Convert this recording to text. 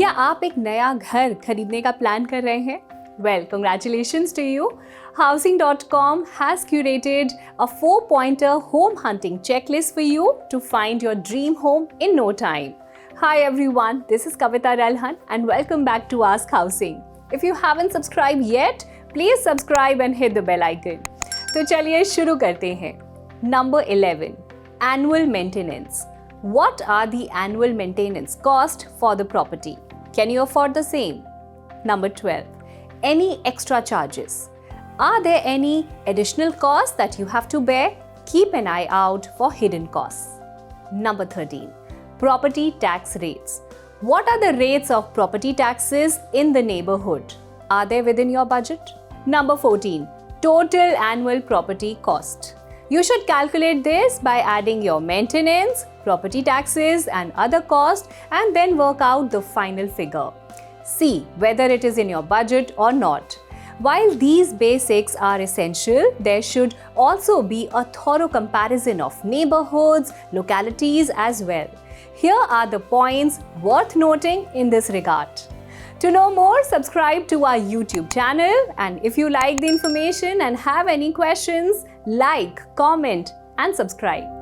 क्या आप एक नया घर खरीदने का प्लान कर रहे हैं? Well, congratulations to you. Housing.com has curated a 4-pointer home hunting checklist for you to find your dream home in no time. Hi everyone, this is Kavita Ralhan and welcome back to Ask Housing. If you haven't subscribed yet, please subscribe and hit the bell icon. तो चलिए शुरू करते हैं. Number 11. Annual maintenance. What are the annual maintenance cost for the property? Can you afford the same? Number 12. Any extra charges? Are there any additional costs that you have to bear? Keep an eye out for hidden costs. Number 13. Property tax rates. What are the rates of property taxes in the neighborhood? Are they within your budget? Number 14. Total annual property cost. You should calculate this by adding your maintenance, property taxes and other costs and then work out the final figure. See whether it is in your budget or not. While these basics are essential, there should also be a thorough comparison of neighborhoods, localities as well. Here are the points worth noting in this regard. To know more, subscribe to our YouTube channel, and if you like the information and have any questions, like, comment and subscribe.